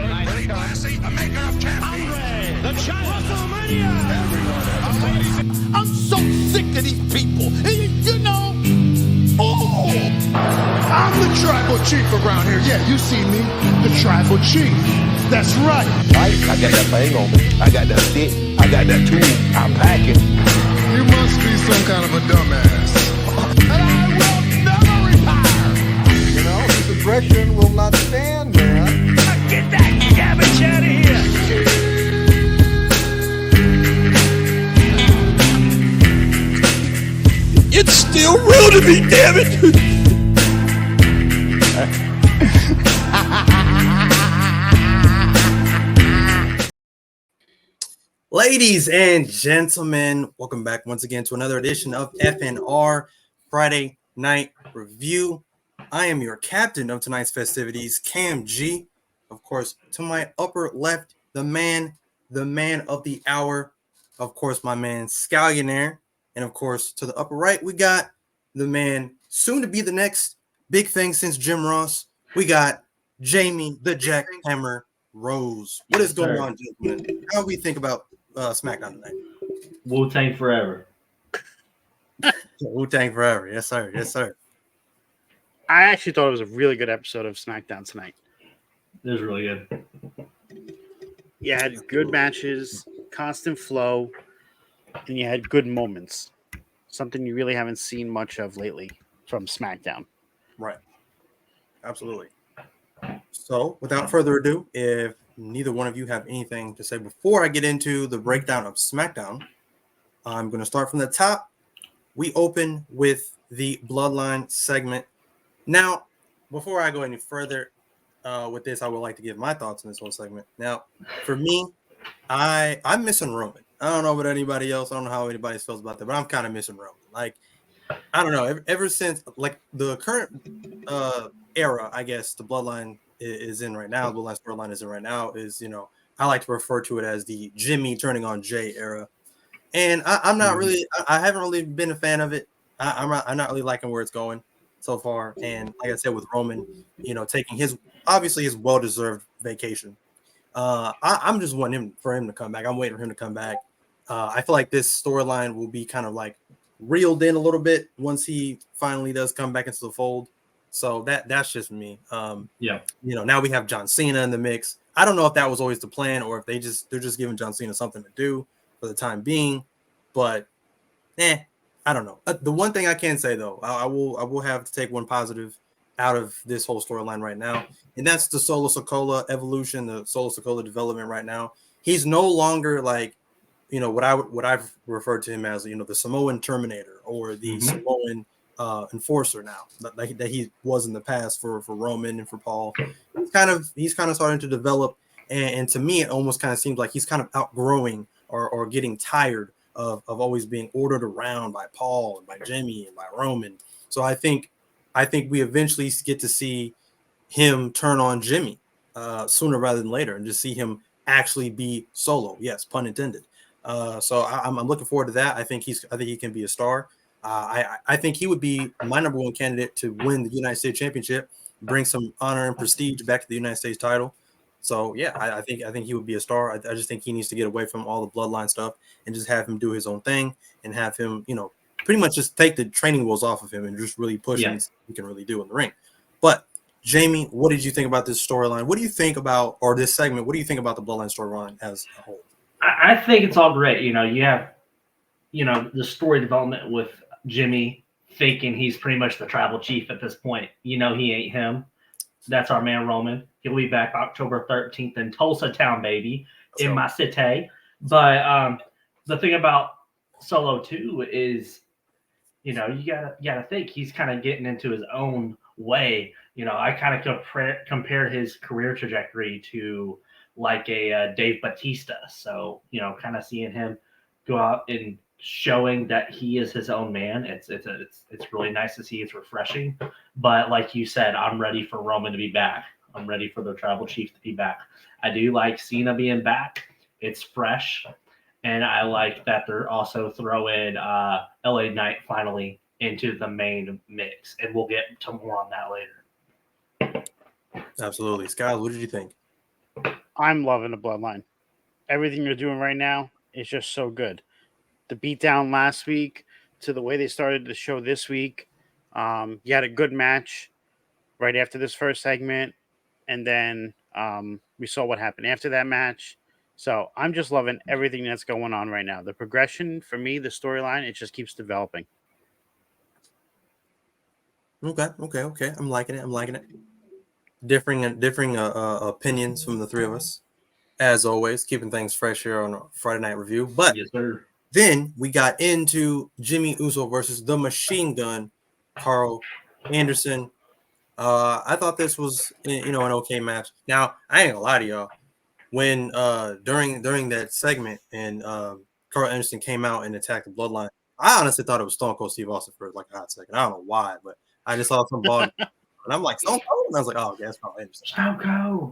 Nice. Classy, the maker of champions. The giant WrestleMania. I'm so sick of these people. You know, I'm the tribal chief around here. Yeah, you see me, the tribal chief. That's right. I got that thing on me. I got that stick. I got that tool. I'm packing. You must be some kind of a dumbass. And I will never retire. You know, this aggression will not stand, man. Get that cabbage out of here. It's still real to me, damn it. Ladies and gentlemen, welcome back once again to another edition of FNR Friday Night Review. I am your captain of tonight's festivities, Cam G. Of course, to my upper left, the man of the hour, of course, my man Scallionaire. And of course, to the upper right, we got the man soon to be the next big thing since Jim Ross. We got Jamie the Jackhammer Rose. What is going on, gentlemen? How do we think about Smackdown tonight? Wu-Tang forever. Wu-Tang forever. Yes, sir. Yes, sir. I actually thought it was a really good episode of SmackDown tonight. It was really good. You had good matches, constant flow, and you had good moments. Something you really haven't seen much of lately from SmackDown. Right. Absolutely. So, without further ado, if neither one of you have anything to say before I get into the breakdown of SmackDown, I'm going to start from the top. We open with the Bloodline segment. Now, before I go any further with this, I would like to give my thoughts on this whole segment. Now, for me, I'm missing Roman. I don't know about anybody else. I don't know how anybody feels about that, but I'm kind of missing Roman. Like, I don't know. Ever since, like, the current era, I guess, the Bloodline is in right now, the Bloodline storyline is in right now, is, you know, I like to refer to it as the Jimmy turning on Jay era. And I'm not really, I haven't really been a fan of it. I'm not really liking where it's going so far. And like I said, with Roman, you know, taking his well-deserved vacation. I'm just wanting for him to come back. I'm waiting for him to come back. I feel like this storyline will be kind of like reeled in a little bit once he finally does come back into the fold. So that's just me. Yeah. You know, now we have John Cena in the mix. I don't know if that was always the plan or if they're just giving John Cena something to do for the time being. But I don't know. The one thing I can say though, I will have to take one positive out of this whole storyline right now, and that's the Solo Sikoa evolution, the Solo Sikoa development right now. He's no longer like, you know, what I've referred to him as, you know, the Samoan Terminator or the Samoan enforcer now that he was in the past for Roman and for Paul. He's kind of starting to develop, and to me it almost kind of seems like he's kind of outgrowing or getting tired of always being ordered around by Paul and by Jimmy and by Roman. So I think we eventually get to see him turn on Jimmy sooner rather than later, and just see him actually be Solo. Yes, pun intended. So I'm looking forward to that. I think he can be a star. I think he would be my number one candidate to win the United States Championship, bring some honor and prestige back to the United States title. So yeah, I think he would be a star. I just think he needs to get away from all the Bloodline stuff and just have him do his own thing and have him, you know, pretty much just take the training wheels off of him and just really push him he can really do in the ring. But Jamie, what did you think about this storyline? What do you think about, or this segment? What do you think about the Bloodline storyline as a whole? I think it's all great. You know, you have, you know, the story development with Jimmy thinking he's pretty much the tribal chief at this point. You know, he ain't him. That's our man Roman. He'll be back October 13th in Tulsa Town, baby, in my city. But the thing about Solo too is, you know, you gotta think he's kind of getting into his own way. You know, I kind of compare his career trajectory to like a Dave Bautista. So, you know, kind of seeing him go out and showing that he is his own man. It's really nice to see. It's refreshing. But like you said, I'm ready for Roman to be back. I'm ready for the tribal chief to be back. I do like Cena being back. It's fresh. And I like that they're also throwing LA Knight finally into the main mix. And we'll get to more on that later. Absolutely. Scott, what did you think? I'm loving the Bloodline. Everything you're doing right now is just so good. The beatdown last week to the way they started the show this week. You had a good match right after this first segment, and then we saw what happened after that match. So I'm just loving everything that's going on right now. The progression for me, the storyline, it just keeps developing. Okay. I'm liking it. Differing opinions from the three of us, as always, keeping things fresh here on Friday Night Review. But Yes, sir. then we got into Jimmy Uso versus the Machine Gun, Carl Anderson. I thought this was an okay match. Now I ain't gonna lie to y'all. When during that segment and Carl Anderson came out and attacked the Bloodline, I honestly thought it was Stone Cold Steve Austin for like a hot second. I don't know why, but I just saw some ball and I'm like Stone Cold, and I was like, oh, okay, that's Carl Anderson.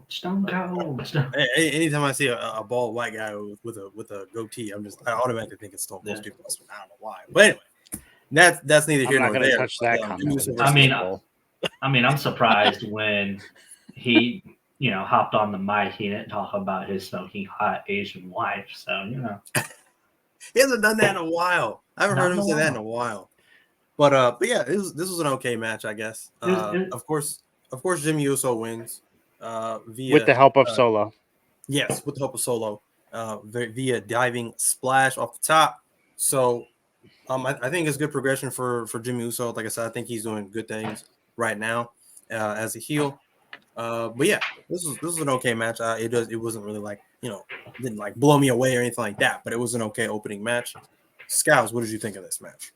Stone Cold. Anytime I see a bald white guy with a goatee, I automatically think it's Stone Cold Steve Austin. I don't know why, but anyway, that's neither here nor there. I'm not going to touch that comment. I mean, I'm surprised when he, hopped on the mic. He didn't talk about his smoking hot Asian wife. So, he hasn't done that in a while. I haven't heard him say that in a while. But yeah, this was an okay match, I guess. Of course, Jimmy Uso wins via with the help of Solo. Yes, with the help of Solo, via diving splash off the top. So, I think it's good progression for Jimmy Uso. Like I said, I think he's doing good things right now as a heel. But yeah, this was an okay match. It wasn't really like didn't like blow me away or anything like that. But it was an okay opening match. Scouts, what did you think of this match?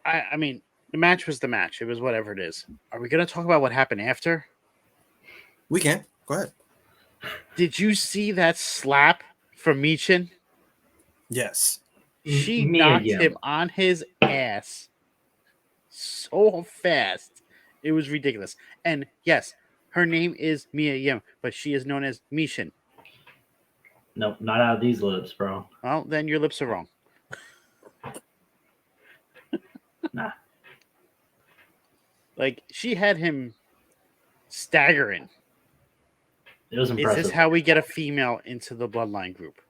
I mean, the match was the match. It was whatever it is. Are we going to talk about what happened after? We can. Go ahead. Did you see that slap from Michin? Yes. She knocked him on his ass so fast. It was ridiculous. And yes, her name is Mia Yim, but she is known as Michin. Nope, not out of these lips, bro. Well, then your lips are wrong. Nah. Like, she had him staggering. It was impressive. Is this how we get a female into the Bloodline group?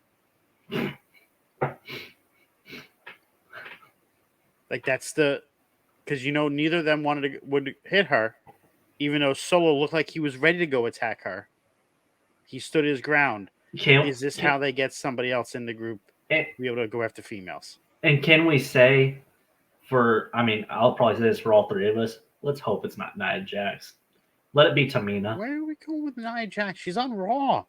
Like, that's because neither of them would hit her, even though Solo looked like he was ready to go attack her. He stood his ground. Is this how they get somebody else in the group to be able to go after females? And can we say, I'll probably say this for all three of us. Let's hope it's not Nia Jax. Let it be Tamina. Where are we going with Nia Jax? She's on Raw.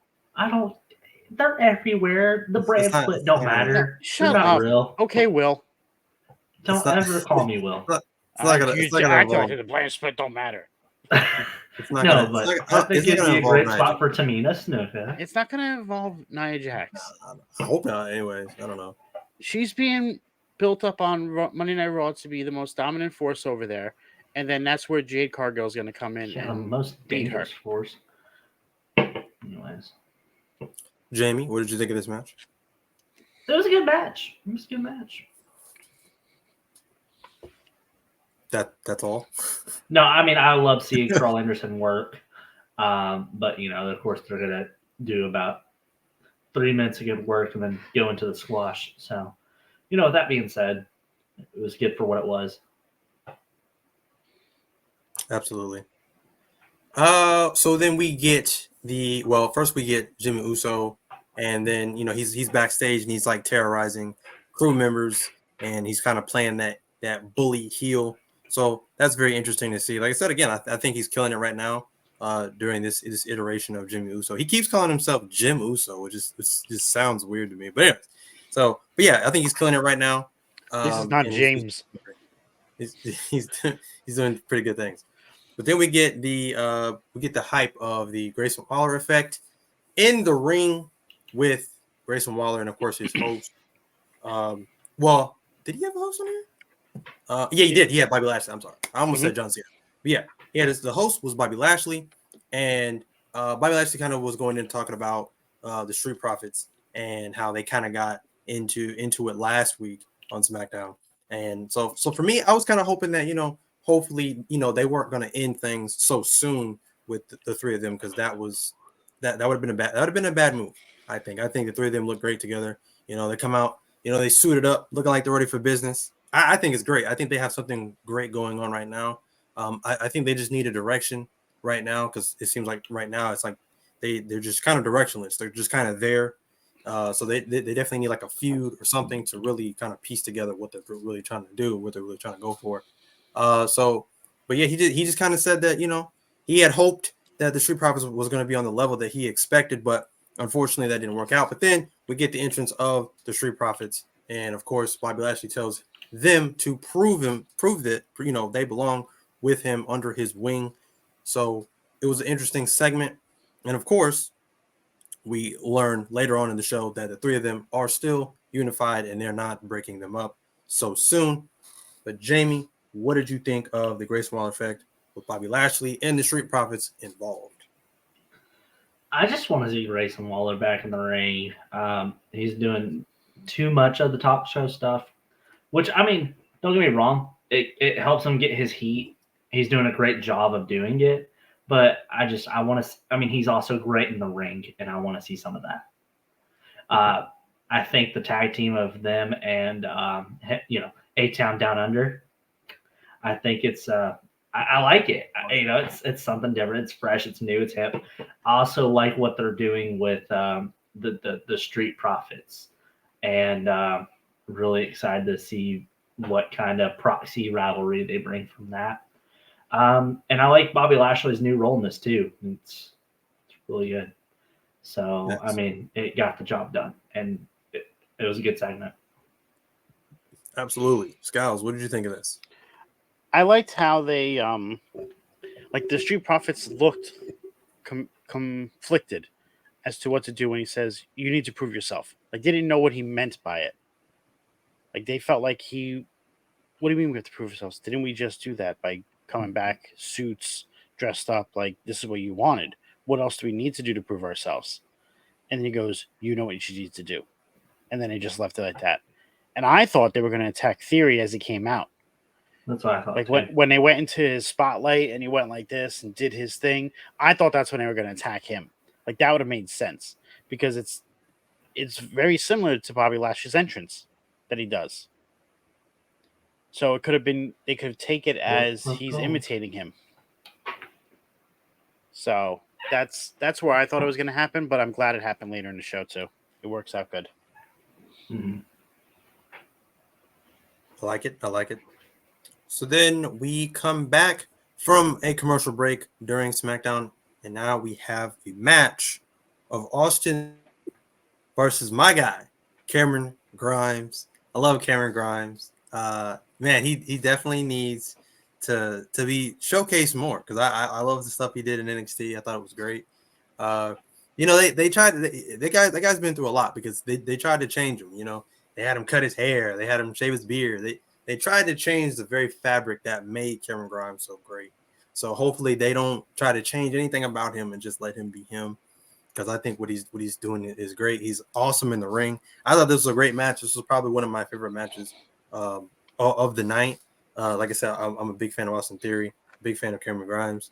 They're everywhere. The brand split don't matter. Shut up. Real. Okay, Will. Don't ever call me Will. It's not gonna the brand split don't matter. I think it'd be a great spot for Tamina Snuka. It's not going to involve Nia Jax. I hope not. Anyways, I don't know. She's being built up on Monday Night Raw to be the most dominant force over there, and then that's where Jade Cargill is going to come in and the most dangerous force. Anyways, Jamie, what did you think of this match? It was a good match. That's all. No, I love seeing Carl Anderson work, but of course they're gonna do about 3 minutes of good work and then go into the squash. So, with that being said, it was good for what it was. Absolutely. So then we get first we get Jimmy Uso, and then he's backstage and he's like terrorizing crew members, and he's kind of playing that bully heel. So that's very interesting to see. Like I said again, I think he's killing it right now. During this iteration of Jimmy Uso, he keeps calling himself Jim Uso, which just sounds weird to me. But anyways, but yeah, I think he's killing it right now. This is not James. He's doing pretty good things. But then we get the hype of the Grayson Waller effect in the ring with Grayson Waller and of course his host. Did he have a host on here? Yeah, he did. He had Bobby Lashley. I'm sorry, I almost said John Cena. But yeah, the host was Bobby Lashley, and Bobby Lashley kind of was going in talking about the Street Profits and how they kind of got into it last week on SmackDown. And so for me, I was kind of hoping that hopefully they weren't going to end things so soon with the three of them, because that was that would have been a bad move. I think the three of them look great together. They come out, they suited up, looking like they're ready for business. I think it's great. I think they have something great going on right now. I think they just need a direction right now, because it seems like right now it's like they're just kind of directionless. They're just kind of there. So they definitely need like a feud or something to really kind of piece together what they're really trying to do, what they're really trying to go for. But yeah, he just kind of said that, he had hoped that the Street Profits was going to be on the level that he expected, but unfortunately that didn't work out. But then we get the entrance of the Street Profits, and of course Bobby Lashley tells them to prove that they belong with him under his wing. So it was an interesting segment, and of course we learn later on in the show that the three of them are still unified and they're not breaking them up so soon. But Jamie, what did you think of the Grayson Waller effect with Bobby Lashley and the Street Profits involved? I just want to see Grayson Waller back in the ring. He's doing too much of the top show stuff, which, I mean, don't get me wrong. It helps him get his heat. He's doing a great job of doing it. But I want to, I mean, he's also great in the ring, and I want to see some of that. I think the tag team of them and, A-Town Down Under, I think it's, I like it. It's something different. It's fresh. It's new. It's hip. I also like what they're doing with the Street Profits, and really excited to see what kind of proxy rivalry they bring from that. And I like Bobby Lashley's new role in this too. It's really good. So Yes. I mean, it got the job done, and it was a good segment. Absolutely. Skiles, what did you think of this? I liked how they like the Street Profits looked conflicted as to what to do when he says you need to prove yourself. Like they didn't know what he meant by it. Like they felt like what do you mean we have to prove ourselves? Didn't we just do that by coming back, suits, dressed up, like this is what you wanted? What else do we need to do to prove ourselves? And then he goes, you know what you need to do. And then they just left it like that. And I thought they were going to attack Theory as he came out. That's what I thought. Like too. when they went into his spotlight and he went like this and did his thing, I thought that's when they were going to attack him. Like that would have made sense because it's very similar to Bobby Lashley's entrance that he does. So it could have been they could take it as he's imitating him. So that's where I thought it was going to happen, but I'm glad it happened later in the show too. It works out good. Mm-hmm. I like it. So then we come back from a commercial break during SmackDown, and now we have a match of Austin versus my guy, Cameron Grimes. I love Cameron Grimes. Man, he definitely needs to be showcased more because I love the stuff he did in NXT. I thought it was great. They tried. The guy's been through a lot because they tried to change him. They had him cut his hair. They had him shave his beard. They tried to change the very fabric that made Cameron Grimes so great. So hopefully they don't try to change anything about him and just let him be him. Because I think what he's doing is great. He's awesome in the ring. I thought this was a great match. This was probably one of my favorite matches of the night. Like I said, I'm a big fan of Austin Theory, big fan of Cameron Grimes.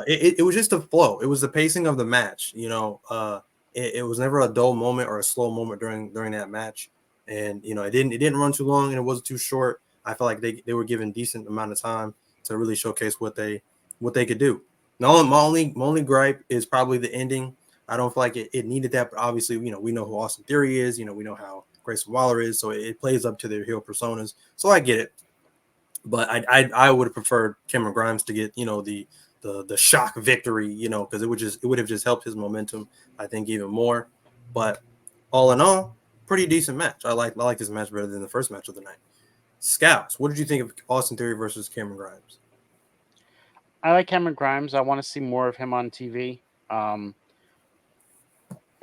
It was just the flow. It was the pacing of the match. It was never a dull moment or a slow moment during that match. And it didn't run too long and it wasn't too short. I felt like they were given decent amount of time to really showcase what they could do. Now, my only gripe is probably the ending. I don't feel like it needed that, but obviously, we know who Austin Theory is. We know how Grayson Waller is, so it plays up to their heel personas. So I get it, but I would have preferred Cameron Grimes to get the shock victory, because it would have just helped his momentum, I think, even more. But all in all, pretty decent match. I like this match better than the first match of the night. Scouts, what did you think of Austin Theory versus Cameron Grimes? I like Cameron Grimes. I want to see more of him on TV. I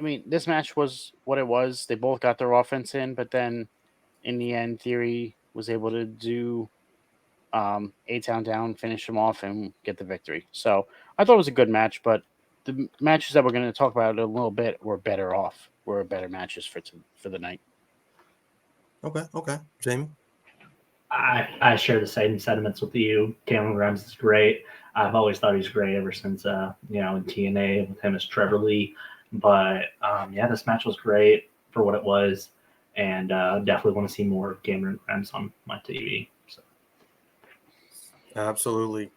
mean, this match was what it was. They both got their offense in, but then in the end, Theory was able to do A-Town down, finish him off, and get the victory. So I thought it was a good match, but the matches that we're going to talk about in a little bit were better matches for the night. Okay. Jamie? I share the same sentiments with you. Cameron Grimes is great. I've always thought he's great ever since in TNA with him as Trevor Lee. But this match was great for what it was, and definitely want to see more of Cameron Grimes on my TV. So. Absolutely.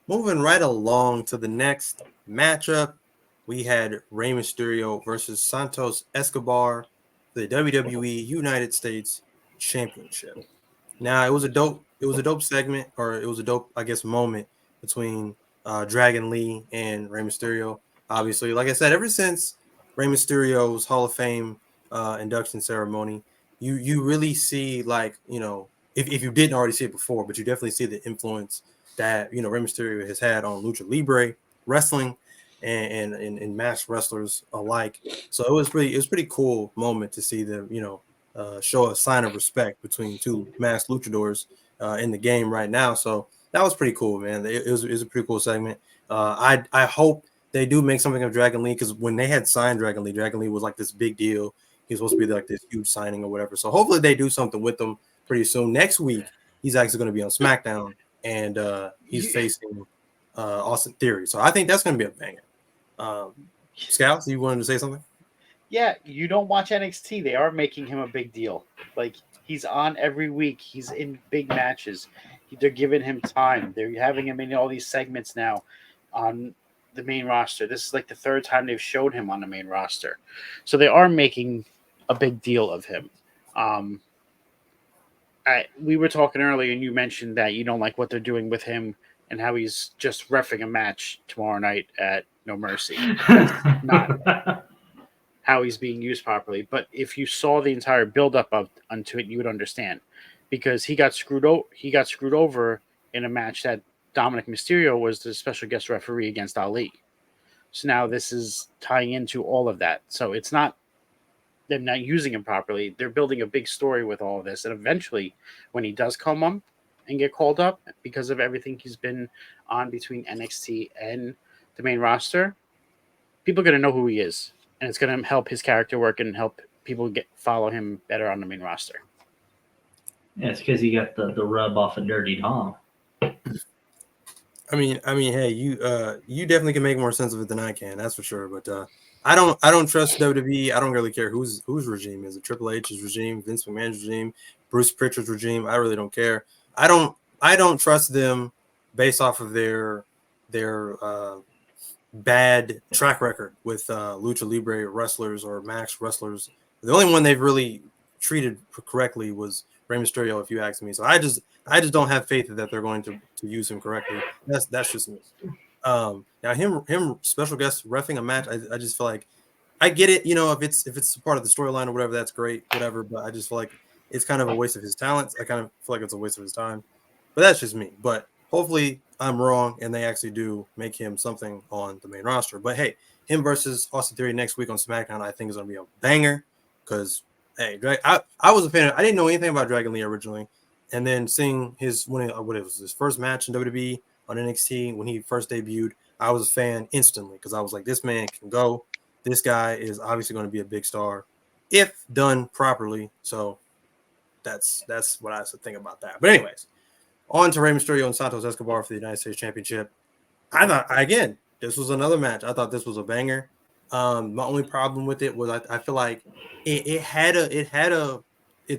Moving right along to the next matchup, we had Rey Mysterio versus Santos Escobar, the WWE United States Championship. Now it was a dope segment, or it was a dope, I guess, moment between Dragon Lee and Rey Mysterio. Obviously, like I said, ever since Rey Mysterio's Hall of Fame induction ceremony, you really see, like, if you didn't already see it before, but you definitely see the influence that Rey Mysterio has had on Lucha Libre wrestling and masked wrestlers alike. So it was pretty cool moment to see them show a sign of respect between two masked luchadors in the game right now. So that was pretty cool, man. It was a pretty cool segment. I hope they do make something of Dragon Lee, because when they had signed Dragon Lee was like this big deal. He was supposed to be like this huge signing or whatever. So hopefully they do something with him pretty soon. Next week, he's actually going to be on Smackdown, and he's facing Austin Theory. So I think that's going to be a banger. Scouts, you wanted to say something? Yeah, you don't watch NXT. They are making him a big deal. Like, he's on every week. He's in big matches. They're giving him time. They're having him in all these segments now on the main roster. This is like the third time they've showed him on the main roster. So they are making a big deal of him. We were talking earlier, and you mentioned that you don't like what they're doing with him and how he's just reffing a match tomorrow night at No Mercy. That's not how he's being used properly. But if you saw the entire build-up onto it, you would understand, because he got screwed over in a match that Dominic Mysterio was the special guest referee against Ali. So now this is tying into all of that. So it's not them not using him properly. They're building a big story with all of this. And eventually, when he does come up and get called up because of everything he's been on between NXT and the main roster, people are going to know who he is. And it's going to help his character work and help people follow him better on the main roster. Yeah, it's because he got the rub off of Dirty Dom. I mean, hey, you definitely can make more sense of it than I can. That's for sure. But I don't trust WWE. I don't really care whose regime is it. Triple H's regime, Vince McMahon's regime, Bruce Pritchard's regime. I really don't care. I don't trust them based off of their bad track record with Lucha Libre wrestlers or Max wrestlers. The only one they've really treated correctly was Rey Mysterio, if you ask me. So I just don't have faith that they're going to use him correctly. That's just me. Now him special guest reffing a match, I just feel like, I get it, if it's part of the storyline or whatever, that's great, whatever. But I just feel like it's kind of a waste of his talents. I kind of feel like it's a waste of his time. But that's just me. But hopefully I'm wrong and they actually do make him something on the main roster. But hey, him versus Austin Theory next week on SmackDown, I think is going to be a banger, because hey, I was a fan. I didn't know anything about Dragon Lee originally, and then seeing his first match in WWE on NXT when he first debuted, I was a fan instantly, because I was like, this man can go. This guy is obviously going to be a big star if done properly. So that's what I think about that. But anyways, on to Rey Mysterio and Santos Escobar for the United States Championship. I thought, again, this was another match. I thought this was a banger. My only problem with it was I feel like it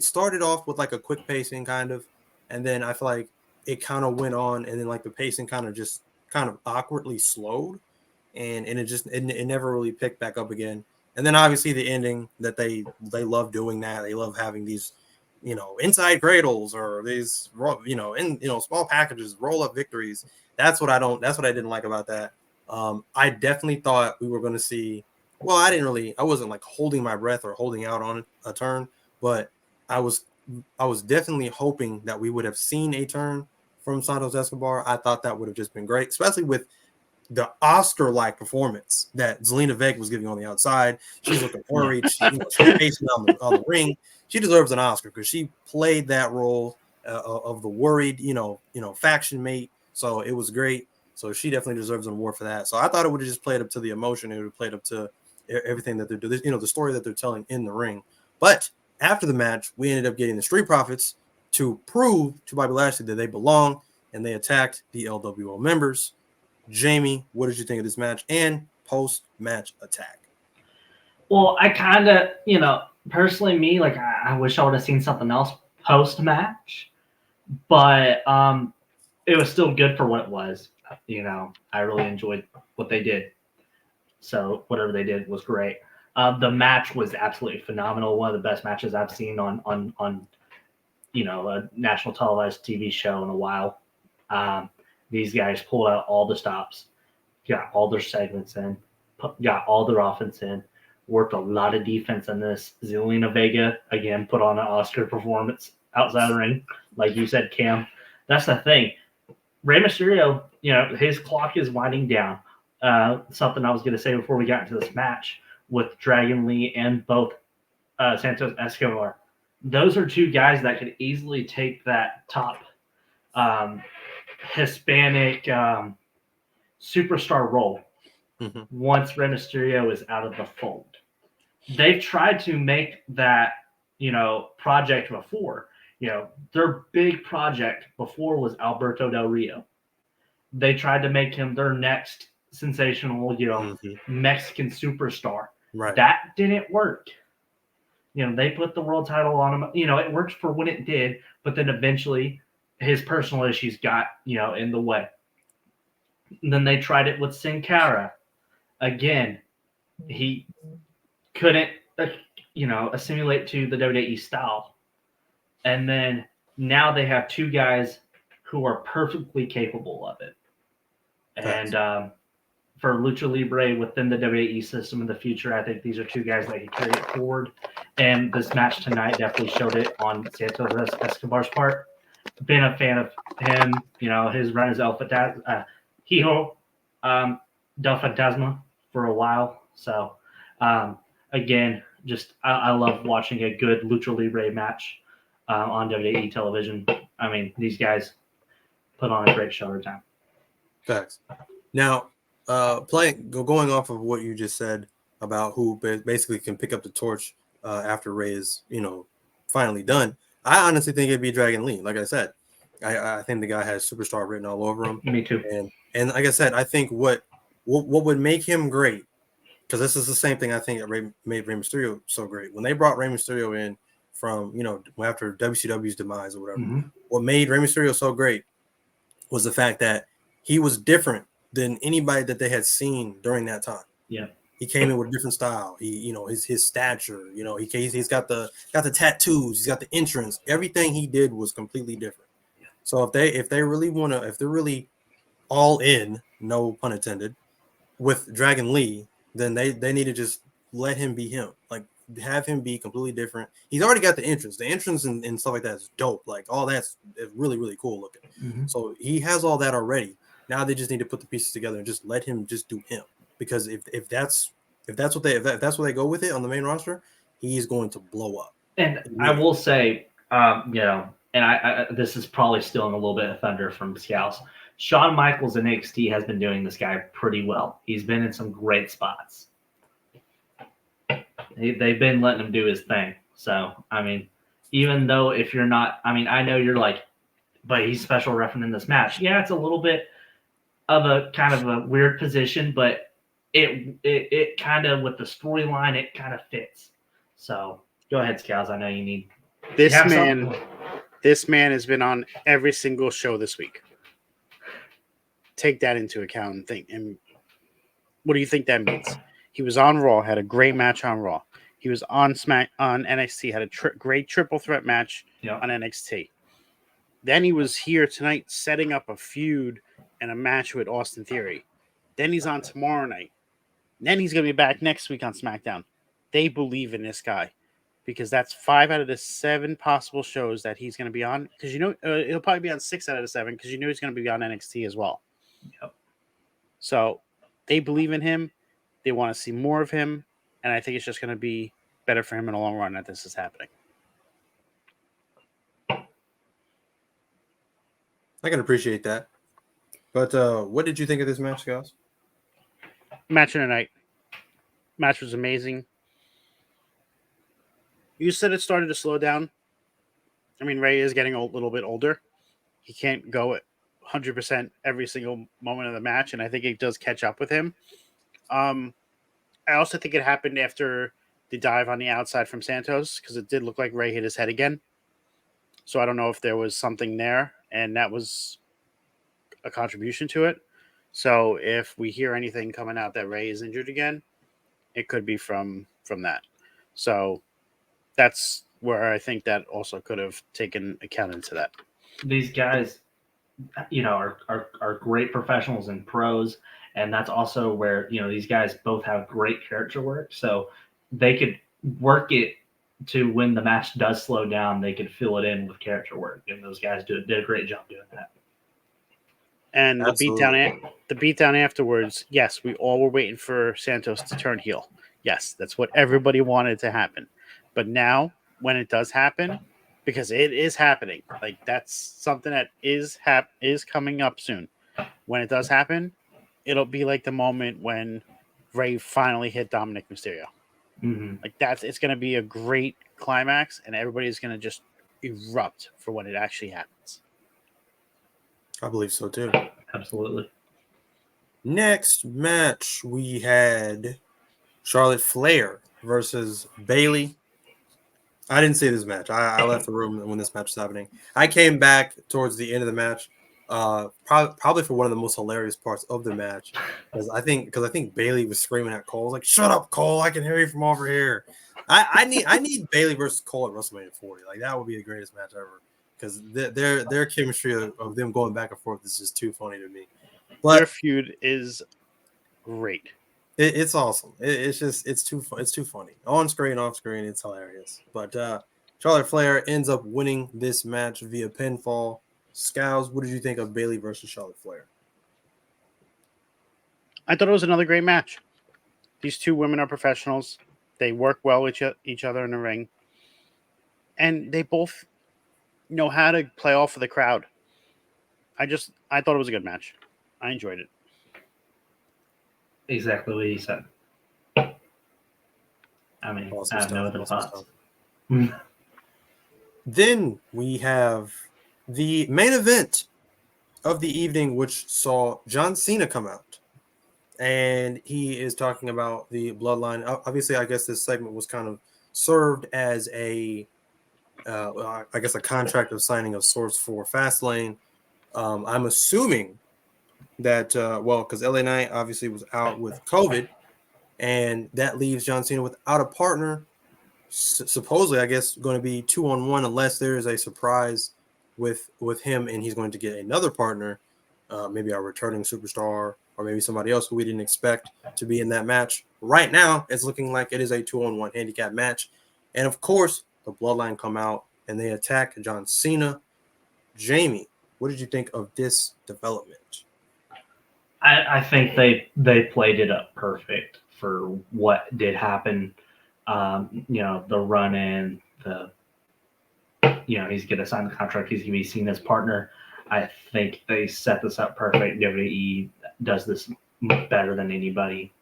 started off with like a quick pacing kind of, and then I feel like it kind of went on, and then like the pacing kind of awkwardly slowed, and it never really picked back up again. And then obviously the ending, that they love doing that. They love having these, inside cradles, or these, small packages, roll up victories. That's what I didn't like about that. I definitely thought we were going to see, I wasn't like holding my breath or holding out on a turn, but I was definitely hoping that we would have seen a turn from Santos Escobar. I thought that would have just been great, especially with the Oscar-like performance that Zelina Vega was giving on the outside. She's looking worried. She's pacing on the ring. She deserves an Oscar, because she played that role of the worried, faction mate. So it was great. So she definitely deserves an award for that. So I thought it would have just played up to the emotion. It would have played up to everything that they're doing, the story that they're telling in the ring. But after the match, we ended up getting the Street Profits to prove to Bobby Lashley that they belong, and they attacked the LWO members. Jamie, what did you think of this match and post-match attack? Well, I kind of, personally, me, like, I wish I would have seen something else post-match, but it was still good for what it was. I really enjoyed what they did. So whatever they did was great. The match was absolutely phenomenal. One of the best matches I've seen on a national televised TV show in a while. These guys pulled out all the stops, got all their segments in, got all their offense in, worked a lot of defense in this. Zelina Vega, again, put on an Oscar performance outside the ring. Like you said, Cam, that's the thing. Rey Mysterio, his clock is winding down. Something I was going to say before we got into this match with Dragon Lee and both Santos Escobar. Those are two guys that could easily take that top Hispanic superstar role once Rey Mysterio is out of the fold. They've tried to make that, project before. Their big project before was Alberto Del Rio. They tried to make him their next sensational, Mexican superstar. Right. That didn't work. They put the world title on him. It worked for when it did, but then eventually his personal issues got, in the way. And then they tried it with Sin Cara. Again, he couldn't, assimilate to the WWE style. And then now they have two guys who are perfectly capable of it. And for Lucha Libre within the WWE system in the future, I think these are two guys that can carry it forward. And this match tonight definitely showed it on Santos Escobar's part. Been a fan of him, his run as Hijo del Fantasma for a while. So, again, just I love watching a good Lucha Libre match on WWE television. I mean, these guys put on a great show every time. Facts. Now, going off of what you just said about who basically can pick up the torch after Ray is, finally done, I honestly think it'd be Dragon Lee. Like I said, I think the guy has superstar written all over him. Me too. And like I said, I think what would make him great, because this is the same thing I think that made Rey Mysterio so great. When they brought Rey Mysterio in from, after WCW's demise or whatever, what made Rey Mysterio so great was the fact that he was different than anybody that they had seen during that time. Yeah. He came in with a different style. He, his stature, he's got the tattoos, he's got the entrance. Everything he did was completely different. Yeah. So if they're really all in, no pun intended, with Dragon Lee, then they need to just let him be him. Like, have him be completely different. He's already got the entrance. The entrance and stuff like that is dope. Like, all that's really, really cool looking. So he has all that already. Now they just need to put the pieces together and just let him just do him. Because if that's what they go with it on the main roster, he's going to blow up. And I will say, and I this is probably stealing a little bit of thunder from Scouts. Shawn Michaels in NXT has been doing this guy pretty well. He's been in some great spots. They've been letting him do his thing. So, I mean, even though if you're not, I mean, I know you're like, but he's special referencing in this match. Yeah, it's a little bit of a kind of a weird position, but it kind of, with the storyline, it kind of fits. So, go ahead, Scouts. I know you need this man. This man has been on every single show this week. Take that into account and think. And what do you think that means? He was on Raw, had a great match on Raw. He was on NXT, had a great triple threat match on NXT. Then he was here tonight setting up a feud and a match with Austin Theory. Then he's on tomorrow night. Then he's going to be back next week on SmackDown. They believe in this guy because that's 5 out of the 7 possible shows that he's going to be on. Because he'll probably be on 6 out of the 7 because he's going to be on NXT as well. Yep. So they believe in him. They want to see more of him. And I think it's just going to be better for him in the long run that this is happening. I can appreciate that. But what did you think of this match, guys? Match of the night. Match was amazing. You said it started to slow down. I mean, Ray is getting a little bit older. He can't go at 100% every single moment of the match, and I think it does catch up with him. I also think it happened after the dive on the outside from Santos, because it did look like Ray hit his head again. So I don't know if there was something there, and that was a contribution to it. So if we hear anything coming out that Ray is injured again, it could be from that. So that's where I think that also could have taken account into that. These guys, are great professionals and pros, and that's also where these guys both have great character work, so they could work it to when the match does slow down. They could fill it in with character work, and those guys did a great job doing that. And Absolutely. the beatdown afterwards, yes, we all were waiting for Santos to turn heel. Yes, that's what everybody wanted to happen. But now, when it does happen, because it is happening, like that's something that is coming up soon. When it does happen, it'll be like the moment when Ray finally hit Dominic Mysterio. Mm-hmm. Like it's going to be a great climax, and everybody's going to just erupt for when it actually happens. I believe so too. Absolutely. Next match, we had Charlotte Flair versus Bayley. I didn't see this match. I left the room when this match was happening. I came back towards the end of the match, probably for one of the most hilarious parts of the match, because I think Bayley was screaming at Cole, like, "Shut up, Cole! I can hear you from over here." I need Bayley versus Cole at WrestleMania 40. Like that would be the greatest match ever, because their chemistry of them going back and forth is just too funny to me. But their feud is great. It's awesome. It's too funny. On screen, off screen, it's hilarious. But Charlotte Flair ends up winning this match via pinfall. Scows, what did you think of Bayley versus Charlotte Flair? I thought it was another great match. These two women are professionals. They work well with each other in the ring. And they both know how to play off of the crowd. I thought it was a good match. I enjoyed it. Exactly what he said. I mean, Awesome I have no stuff, other awesome thoughts. Then we have the main event of the evening, which saw John Cena come out. And he is talking about the Bloodline. Obviously, I guess this segment was kind of served as a contract of signing of sorts for Fastlane. I'm assuming that, because LA Knight obviously was out with COVID, and that leaves John Cena without a partner. Supposedly, I guess, going to be 2-on-1 unless there is a surprise with him and he's going to get another partner, maybe a returning superstar or maybe somebody else who we didn't expect to be in that match. Right now, it's looking like it is a 2-on-1 handicap match. And of course, the Bloodline come out and they attack John Cena. Jamie, what did you think of this development? I think they played it up perfect for what did happen. The run in, he's going to sign the contract. He's going to be seen as partner. I think they set this up perfect. WWE does this better than anybody.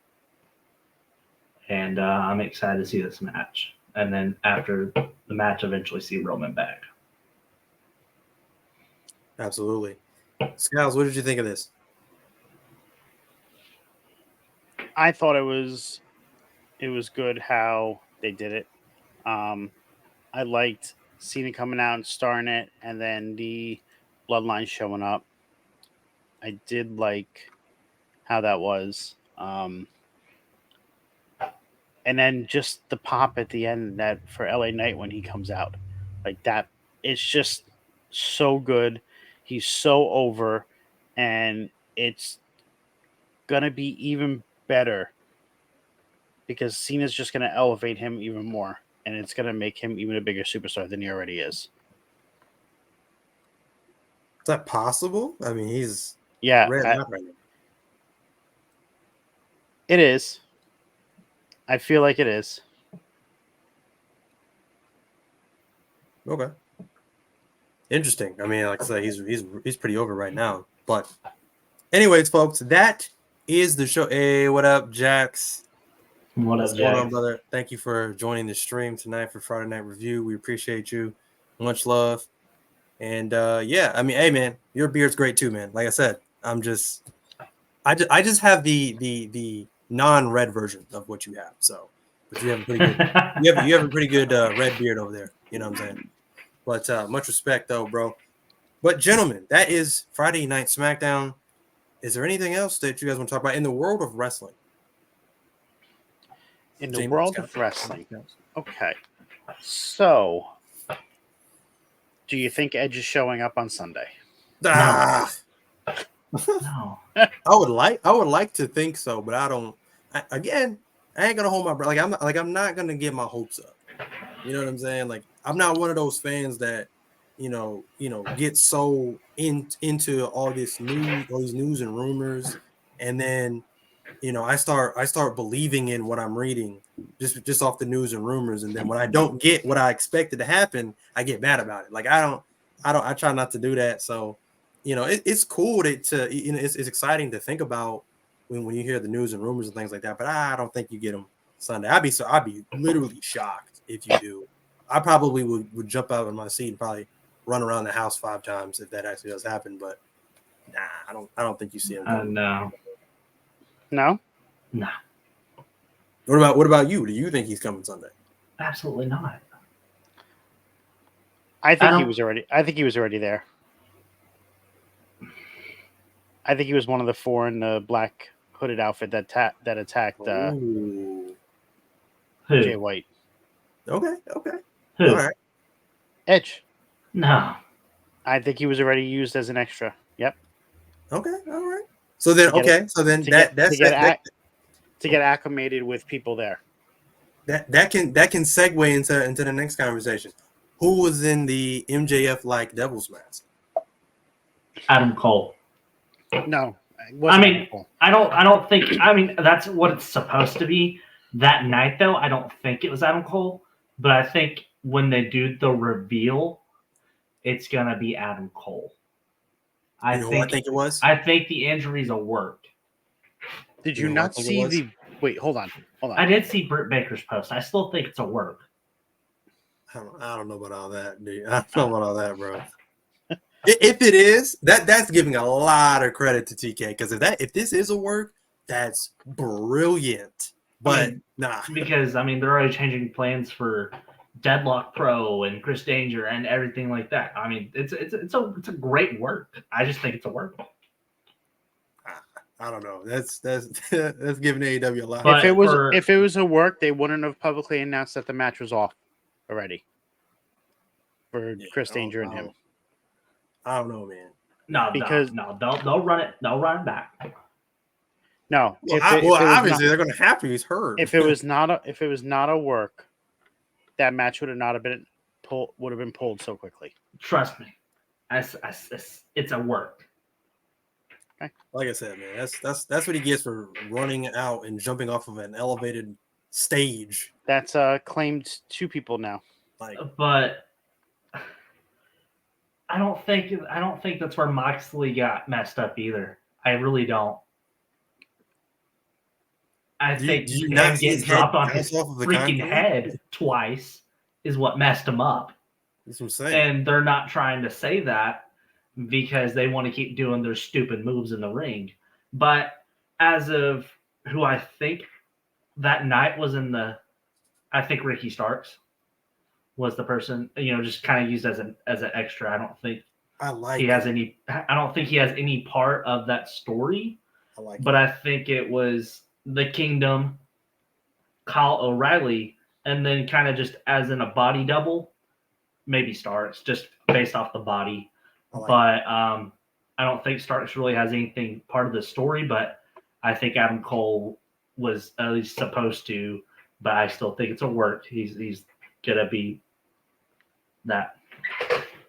And I'm excited to see this match. And then after the match, eventually see Roman back. Absolutely. Scales, what did you think of this? I thought it was good how they did it. I liked Cena coming out and starting it, and then the Bloodline showing up. I did like how that was. And then just the pop at the end that for LA Knight when he comes out. Like that, it's just so good. He's so over, and it's gonna be even better because Cena's just gonna elevate him even more, and it's gonna make him even a bigger superstar than he already is. Is that possible? I mean, he's red hot right now. It is. I feel like it is. Okay. Interesting. I mean, like I said, he's pretty over right now. But anyways, folks, that is the show. Hey, what up, Jax? What's going on, brother? Thank you for joining the stream tonight for Friday Night Review. We appreciate you. Much love. And yeah, I mean, hey man, your beard's great too, man. Like I said, I just have the non-red version of what you have. So, but you have a pretty good you have a pretty good red beard over there. You know what I'm saying? But much respect though, bro. But gentlemen, that is Friday Night SmackDown. Is there anything else that you guys want to talk about in the world of wrestling? In the world of wrestling. Okay. So, do you think Edge is showing up on Sunday? Ah, No. I would like to think so, but I don't. I ain't gonna hold my breath. I'm not gonna get my hopes up. You know what I'm saying? Like I'm not one of those fans that get so into all these news and rumors, and then I start believing in what I'm reading just off the news and rumors, and then when I don't get what I expected to happen, I get mad about it. Like I try not to do that. So it's cool to it's exciting to think about when you hear the news and rumors and things like that. But I don't think you get them Sunday. I'd be literally shocked if you do. I probably would jump out of my seat and probably run around the house 5 times if that actually does happen. But nah, I don't think you see him. No. No? No. What about you? Do you think he's coming Sunday? Absolutely not. I think he was already there. I think he was one of the 4 in the black hooded outfit that attacked Who? Jay White. Okay. Who? All right. Edge. No. I think he was already used as an extra. Yep. Okay. All right. So then, to get acclimated with people there. That can segue into the next conversation. Who was in the MJF like Devil's Mask? Adam Cole. No. I mean, I don't think. I mean, that's what it's supposed to be. That night, though, I don't think it was Adam Cole. But I think when they do the reveal, it's gonna be Adam Cole. I think it was. I think the injuries will work. Did you not see the? Wait, hold on. I did see Britt Baker's post. I still think it's a work. I don't know about all that, dude. I don't know about all that, bro. If it is, that's giving a lot of credit to TK, because if this is a work, that's brilliant. But nah, because they're already changing plans for Deadlock Pro and Chris Danger and everything like that. I mean, it's a great work. I just think it's a work. I don't know. That's giving AEW a lot. But if it was a work, they wouldn't have publicly announced that the match was off already for Chris Danger and him. I don't know, man. No, they'll run it. They'll run it back. No. Obviously they're going to have to. He's hurt. If it was not a work, that match would have been pulled so quickly. Trust me, it's a work. Okay. Like I said, man, that's what he gets for running out and jumping off of an elevated stage. That's claimed 2 people now. But I don't think that's where Moxley got messed up either. I really don't. I think him getting dropped on his freaking head twice is what messed him up. That's what I'm saying. And they're not trying to say that because they want to keep doing their stupid moves in the ring. But as of who I think that night was I think Ricky Starks was the person, just kind of used as an extra. I don't think he has any part of that story. I think it was the Kingdom, Kyle O'Reilly, and then kind of just as in a body double, maybe Starks, just based off the body. I don't think Starks really has anything part of the story, but I think Adam Cole was at least supposed to, but I still think it's a work. He's gonna be that.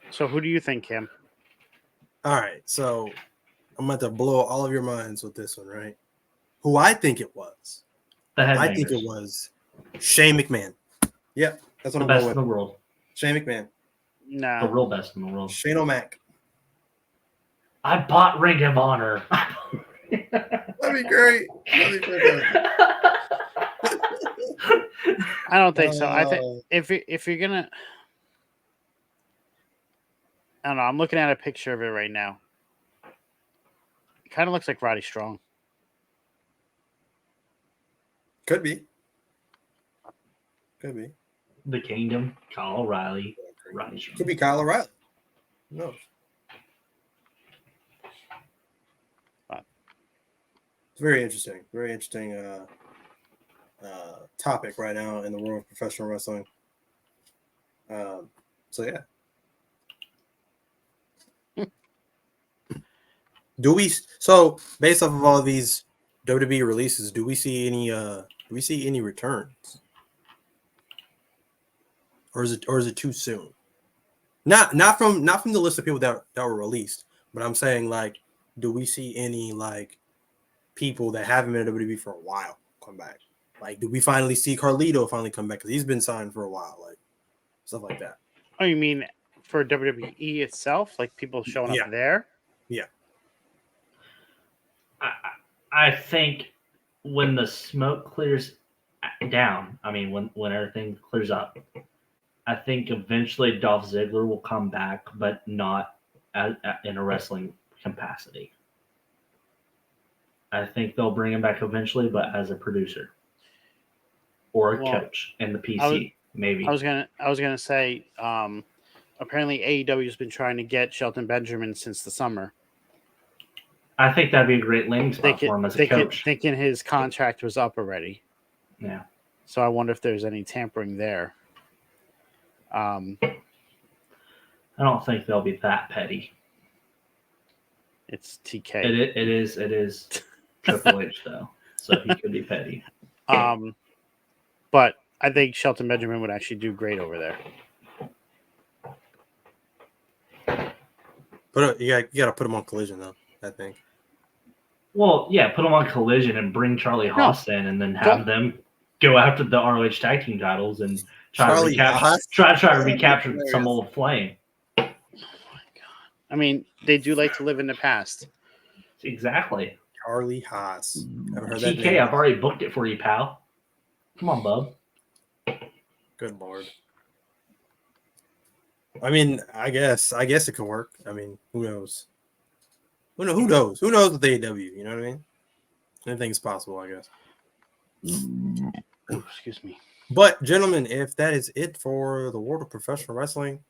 So who do you think, Cam? All right, so I'm about to blow all of your minds with this one, right? Who I think it was. I think it was Shane McMahon. Yep, that's what I'm going with. The best in the world. Shane McMahon. No. The real best in the world. Shane O'Mac. I bought Ring of Honor. That'd be great. I don't think so. I think if you're gonna, I don't know. I'm looking at a picture of it right now. It kind of looks like Roddy Strong. Could be. Could be. The Kingdom, Kyle O'Reilly, Roddy Strong. Could be Kyle O'Reilly. Who knows? It's very interesting. Very interesting topic right now in the world of professional wrestling. So yeah. So based off of all these WWE releases, do we see any returns? Or is it too soon? Not from the list of people that were released, but I'm saying, like, do we see any, like, people that haven't been in WWE for a while come back? Like, do we finally see Carlito finally come back? Because he's been signed for a while, like, stuff like that. Oh, you mean for WWE itself? Like people showing up there? Yeah. I think when the smoke clears down, I mean, when everything clears up, I think eventually Dolph Ziggler will come back, but not in a wrestling capacity. I think they'll bring him back eventually, but as a producer or a coach in the PC, maybe. I was gonna say, apparently AEW has been trying to get Shelton Benjamin since the summer. I think that'd be a great landing spot for him as a coach. Thinking his contract was up already. Yeah. So I wonder if there's any tampering there. I don't think they'll be that petty. It's TK. It is Triple H though, so he could be petty. But I think Shelton Benjamin would actually do great over there. But you got to put him on Collision though, I think. Well, yeah, put him on Collision and bring Charlie Haas in, and then have them go after the ROH tag team titles and try to recapture some old flame. Oh my God. I mean, they do like to live in the past. Exactly. Charlie Haas. TK, I've already booked it for you, pal. Come on, bub. Good Lord. I mean, I guess it could work. I mean, who knows? Who knows? Who knows with AEW? You know what I mean? Anything's possible, I guess. Oh, excuse me. But, gentlemen, if that is it for the world of professional wrestling,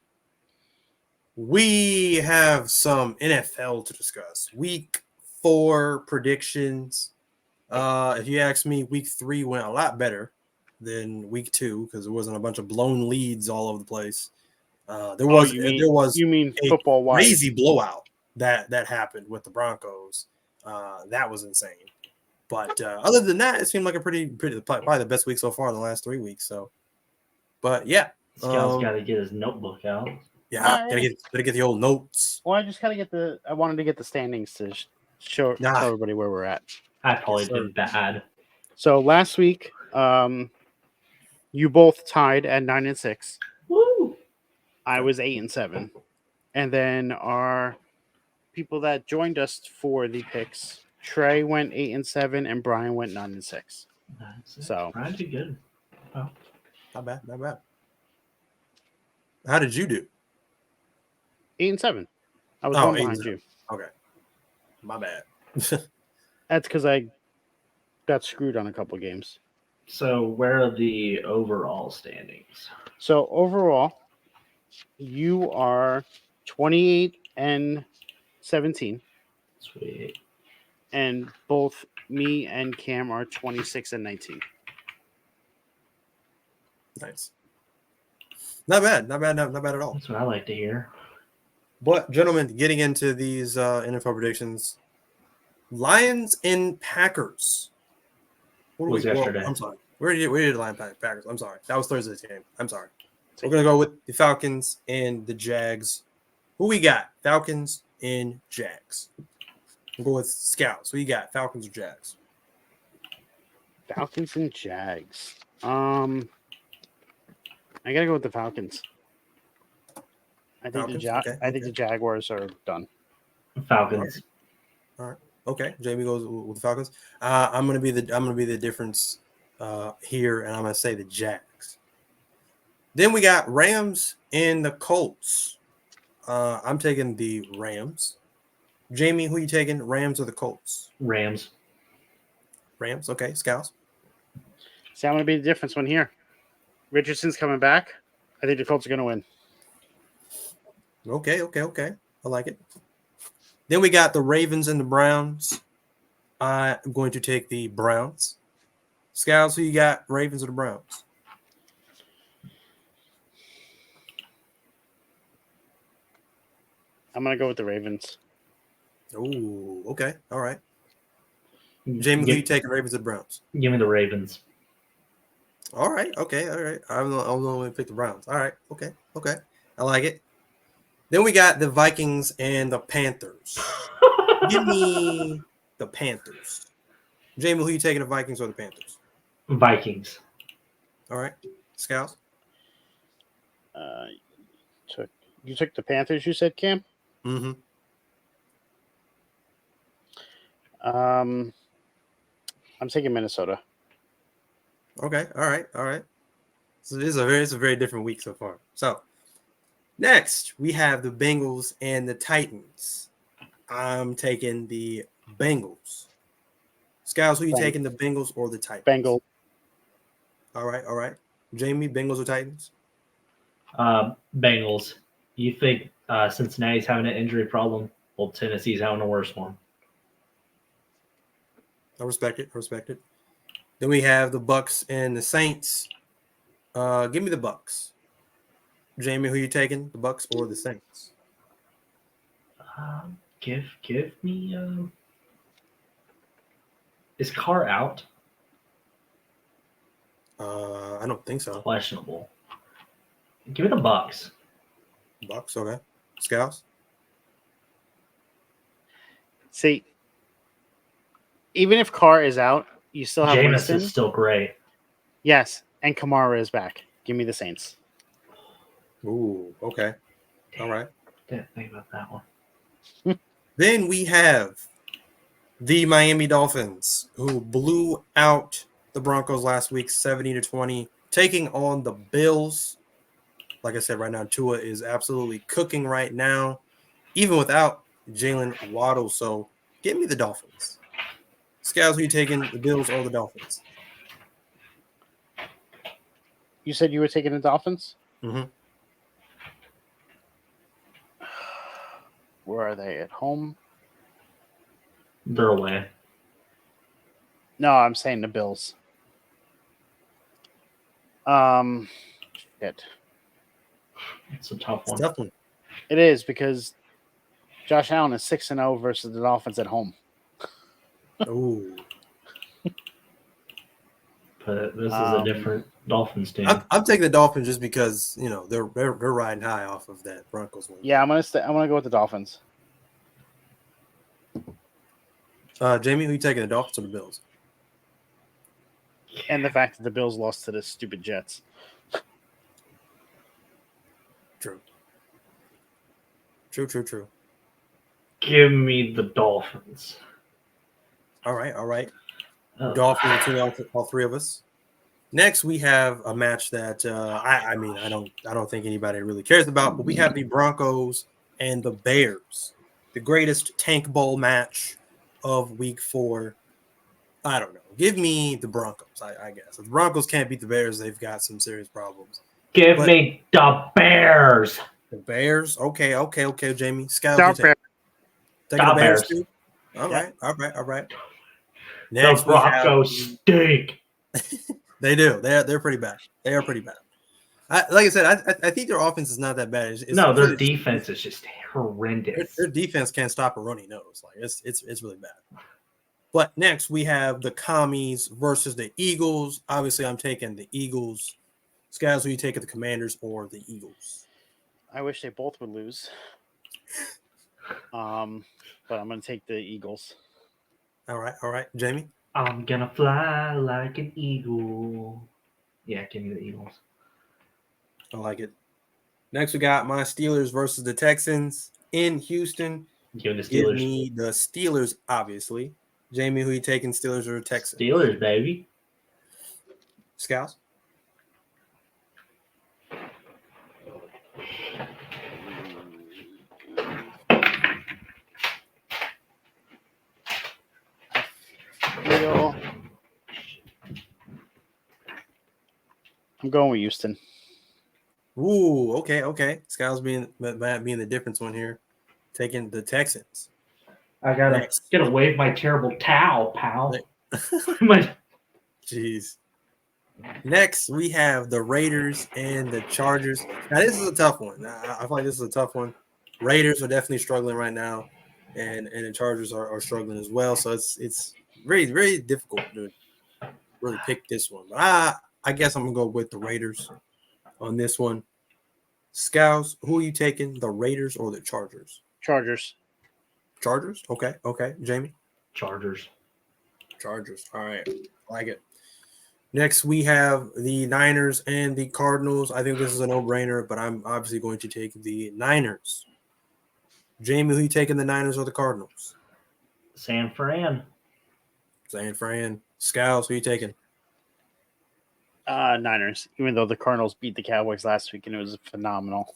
we have some NFL to discuss. Week 4 predictions. If you ask me, week 3 went a lot better than week 2 because there wasn't a bunch of blown leads all over the place. There was a football crazy blowout that happened with the Broncos. That was insane. But other than that, it seemed like a pretty probably the best week so far in the last 3 weeks. So, but yeah, Scal's got to get his notebook out. Yeah, gotta get the old notes. Well, I wanted to get the standings to show everybody where we're at. I probably did bad. So last week, you both tied at 9-6. Woo! I was 8-7, and then our people that joined us for the picks, Trey went 8-7, and Brian went 9-6. So Brian did good. Oh. Not bad. How did you do? 8-7. I was one behind you. Okay, my bad. That's because I got screwed on a couple games. So where are the overall standings? So overall, you are 28-17. Sweet. And both me and Cam are 26-19. Nice. Not bad at all. That's what I like to hear. But, gentlemen, getting into these NFL predictions, Lions and Packers. What was yesterday? I'm sorry. We did Lions Packers. I'm sorry. That was Thursday's game. I'm sorry. We're going to go with the Falcons and the Jags. Who we got? Falcons and Jags. We'll go with Scouts. Who you got? Falcons or Jags? Falcons and Jags. I got to go with the Falcons. I think the Jaguars are done. Falcons. All right. Okay. Jamie goes with the Falcons. I'm gonna be the difference here, and I'm gonna say the Jags. Then we got Rams and the Colts. I'm taking the Rams. Jamie, who you taking? Rams or the Colts? Rams. Rams. Okay, Scouts. See, I'm going to be the difference one here. Richardson's coming back. I think the Colts are going to win. Okay. I like it. Then we got the Ravens and the Browns. I'm going to take the Browns. Scouts, who you got? Ravens or the Browns? I'm going to go with the Ravens. Oh, okay. All right. Jamie, who you taking? Ravens or the Browns? Give me the Ravens. All right. Okay. All right. I'm the only one to pick the Browns. All right. Okay. I like it. Then we got the Vikings and the Panthers. Give me the Panthers. Jamie, who you taking, the Vikings or the Panthers? Vikings. All right. Scouts? You took the Panthers, you said, Cam? Mm-hmm. I'm taking Minnesota. Okay. All right. So it's a very different week so far. So next we have the Bengals and the Titans. I'm taking the Bengals. Scouts, who you taking, the Bengals or the Titans? Bengals. All right. Jamie, Bengals or Titans? Bengals. You think Cincinnati's having an injury problem? Well, Tennessee's having a worse one. I respect it. Then we have the Bucks and the Saints. Give me the Bucks. Jamie, who you taking, the Bucks or the Saints? Give me. Is Carr out? I don't think so. Questionable. Give me the Bucks. Bucks, okay. Scouts? See, even if Carr is out, you still have Jameis Winston. is still great. Yes, and Kamara is back. Give me the Saints. Ooh, okay. All right. Didn't think about that one. Then we have the Miami Dolphins, who blew out the Broncos last week 70-20, taking on the Bills. Like I said, right now, Tua is absolutely cooking right now, even without Jalen Waddle. So give me the Dolphins. Scouts, who you taking, the Bills or the Dolphins? You said you were taking the Dolphins? Mm-hmm. Where are they? At home? They're away. No, I'm saying the Bills. Shit. It's a tough one. Definitely. It is because Josh Allen is 6-0 versus the Dolphins at home. Ooh. But this is a different Dolphins team. I'm taking the Dolphins just because they're riding high off of that Broncos win. Yeah, I'm gonna go with the Dolphins. Jamie, who you taking, the Dolphins or the Bills? And the fact that the Bills lost to the stupid Jets. True. Give me the Dolphins. All right. Oh. Dolphins between all three of us. Next, we have a match that I don't think anybody really cares about, but we have the Broncos and the Bears, the greatest tank bowl match of Week 4. I don't know. Give me the Broncos. I guess if the Broncos can't beat the Bears, they've got some serious problems. Give me the Bears. The Bears. Okay, Jamie. Scout. Bears. Take the Bears Bears. too. All right. The Broncos stink. They do. They're pretty bad. They are pretty bad. Like I said, I think their offense is not that bad. Their defense is just horrendous. Their defense can't stop a runny nose. Like it's really bad. But next we have the Commies versus the Eagles. Obviously, I'm taking the Eagles. Guys, will you take the Commanders or the Eagles? I wish they both would lose. But I'm going to take the Eagles. All right. Jamie? I'm going to fly like an eagle. Yeah, give me the Eagles. I like it. Next, we got my Steelers versus the Texans in Houston. Give me the Give Steelers. me the Steelers, obviously. Jamie, who you taking, Steelers or Texans? Steelers, baby. Scouts? I'm going with Houston. Ooh, okay. Scouts being the difference one here, taking the Texans. I gotta wave my terrible towel, pal. My Jeez. Next, we have the Raiders and the Chargers. Now, this is a tough one. I feel like this is a tough one. Raiders are definitely struggling right now, and the Chargers are struggling as well. So it's very, very difficult to really pick this one. But I guess I'm going to go with the Raiders on this one. Scouts, who are you taking, the Raiders or the Chargers? Chargers. Chargers? Okay. Jamie? Chargers. All right. I like it. Next, we have the Niners and the Cardinals. I think this is a no-brainer, but I'm obviously going to take the Niners. Jamie, who you taking, the Niners or the Cardinals? San Fran. Scouts, who you taking? Niners, even though the Cardinals beat the Cowboys last week and it was phenomenal.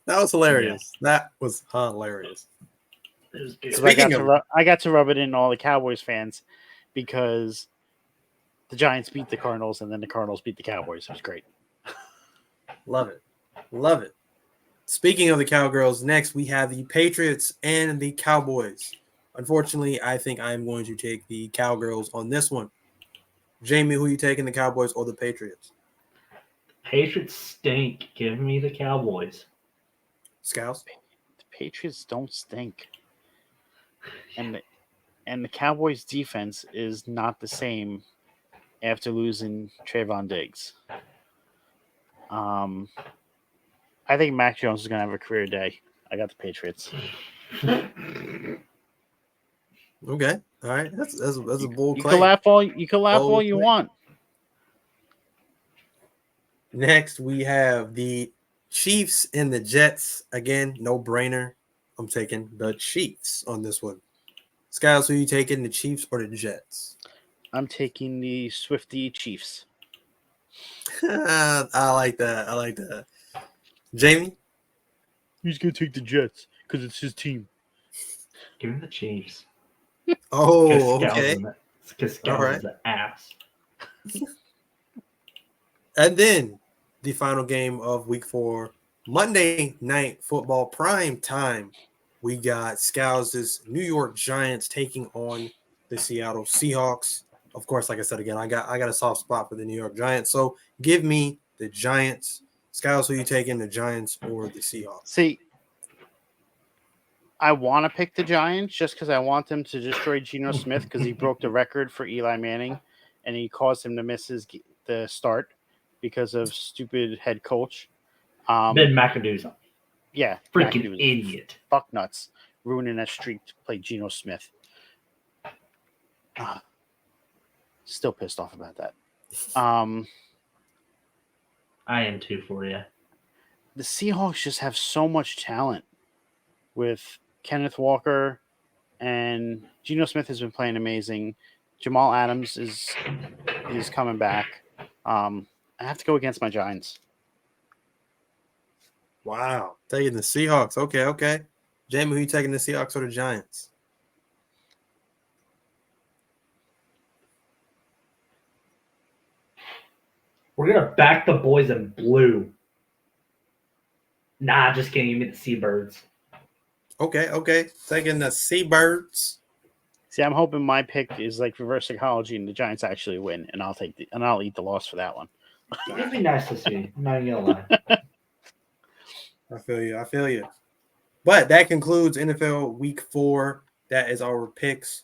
That was hilarious. Yeah. That was hilarious. It was good. I got to rub it in all the Cowboys fans because the Giants beat the Cardinals and then the Cardinals beat the Cowboys. It was great. Love it. Speaking of the Cowgirls, next we have the Patriots and the Cowboys. Unfortunately, I think I'm going to take the Cowgirls on this one. Jamie, who are you taking, the Cowboys or the Patriots? Patriots stink. Give me the Cowboys. Scouts? The Patriots don't stink. And the Cowboys defense is not the same after losing Trayvon Diggs. I think Mac Jones is going to have a career day. I got the Patriots. Okay. All right. That's a bold claim. You can laugh all you want. Next, we have the Chiefs and the Jets. Again, no brainer. I'm taking the Chiefs on this one. Skiles, who are you taking, the Chiefs or the Jets? I'm taking the Swiftie Chiefs. I like that. Jamie? He's going to take the Jets because it's his team. Give me the Chiefs. Oh, okay. Because Scouts is the ass. And then the final game of week 4, Monday Night Football prime time. We got Scouts' New York Giants taking on the Seattle Seahawks. Of course, like I said again, I got a soft spot for the New York Giants. So give me the Giants. Scouts, who you taking, the Giants or the Seahawks? See, I want to pick the Giants just because I want them to destroy Geno Smith because he broke the record for Eli Manning and he caused him to miss the start because of stupid head coach. Ben McAdoo's. Yeah. Freaking idiot. Fuck nuts. Ruining that streak to play Geno Smith. Still pissed off about that. I am too for you. The Seahawks just have so much talent with Kenneth Walker and Geno Smith has been playing amazing. Jamal Adams is coming back. I have to go against my Giants. Wow. Taking the Seahawks. Okay. Jamie, who you taking, the Seahawks or the Giants? We're going to back the boys in blue. Nah, just kidding. Give me the Seabirds. Okay. Taking the Seabirds. See, I'm hoping my pick is like reverse psychology and the Giants actually win, and I'll eat the loss for that one. It'd be nice to see. I'm not going to lie. I feel you. But that concludes NFL Week 4. That is our picks.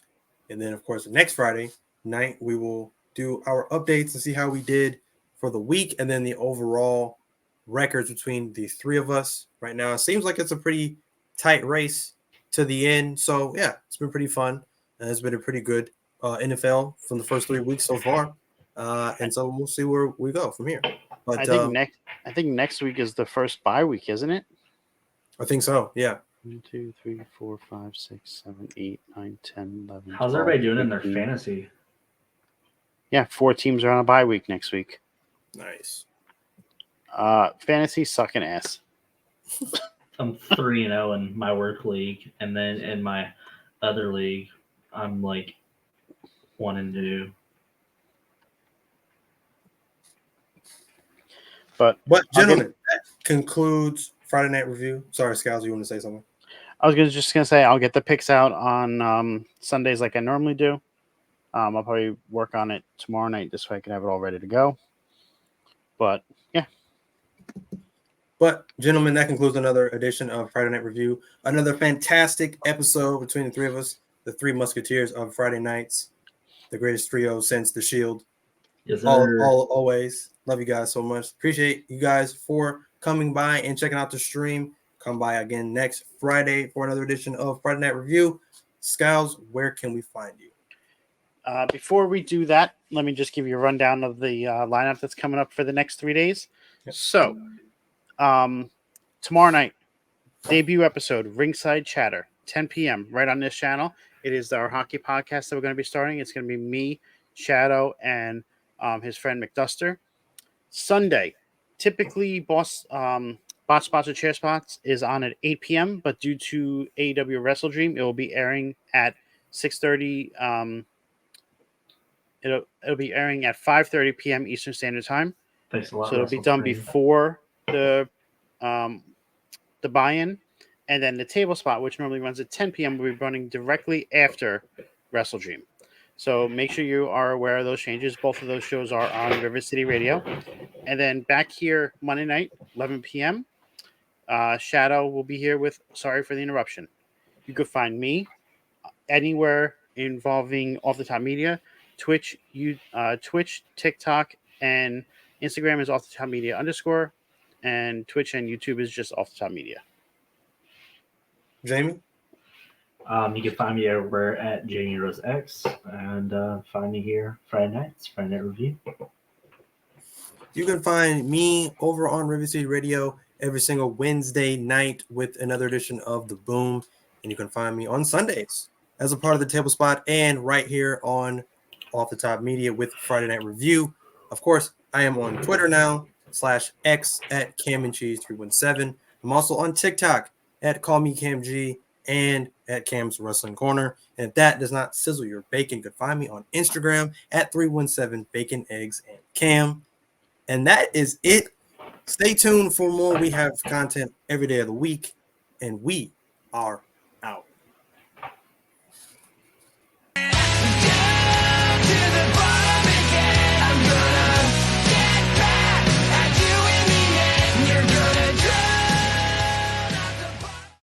And then, of course, next Friday night, we will do our updates and see how we did for the week and then the overall records between the three of us. Right now, it seems like it's a pretty tight race to the end. So, yeah, it's been pretty fun. And it's been a pretty good NFL from the first 3 weeks so far. And so we'll see where we go from here. But I think next week is the first bye week, isn't it? I think so. Yeah. 1, 2, 3, 4, 5, 6, 7, 8, 9, 10, 11. How's 12, everybody doing 15. in their fantasy? Yeah, 4 teams are on a bye week next week. Nice. Fantasy sucking ass. I'm 3-0 in my work league, and then in my other league, I'm like 1-2. But gentlemen, that concludes Friday Night Review. Sorry, Scouts, you want to say something? I was just gonna say I'll get the picks out on Sundays like I normally do. I'll probably work on it tomorrow night just so I can have it all ready to go. But yeah. But gentlemen, that concludes another edition of Friday Night Review. Another fantastic episode between the three of us, the three musketeers of Friday nights, the greatest trio since the Shield. Yes, sir. Always love you guys so much. Appreciate you guys for coming by and checking out the stream. Come by again next Friday for another edition of Friday Night Review. Scouts, where can we find you? Before we do that, let me just give you a rundown of the lineup that's coming up for the next 3 days. Yep. So, tomorrow night, debut episode, Ringside Chatter, 10 p.m. right on this channel. It is our hockey podcast that we're going to be starting. It's going to be me, Shadow, and his friend McDuster. Sunday, typically Bot Sponsored Chair Spots is on at 8 p.m., but due to AEW Wrestle Dream, it will be airing at 6:30. It'll be airing at 5:30 p.m. Eastern Standard Time. Thanks a lot. So it'll be done before the buy-in, and then the table spot, which normally runs at 10 p.m., will be running directly after Wrestle Dream. So make sure you are aware of those changes. Both of those shows are on River City Radio. And then back here Monday night, 11 p.m., Shadow will be here with Sorry for the Interruption. You could find me anywhere involving Off the Top Media, Twitch, TikTok, and Instagram is Off the Top Media _, and Twitch and YouTube is just Off the Top Media. Jamie? You can find me everywhere at Jamie Rose X, and find me here Friday nights, Friday Night Review. You can find me over on River City Radio every single Wednesday night with another edition of The Boom. And you can find me on Sundays as a part of the Table Spot and right here on Off the Top Media with Friday Night Review. Of course, I am on Twitter now /X at CamandCheese317. I'm also on TikTok at CallMeCamG and at Cam's Wrestling Corner. And if that does not sizzle your bacon, you can find me on Instagram at 317 Bacon, Eggs, and Cam. And that is it. Stay tuned for more. We have content every day of the week, and we are out.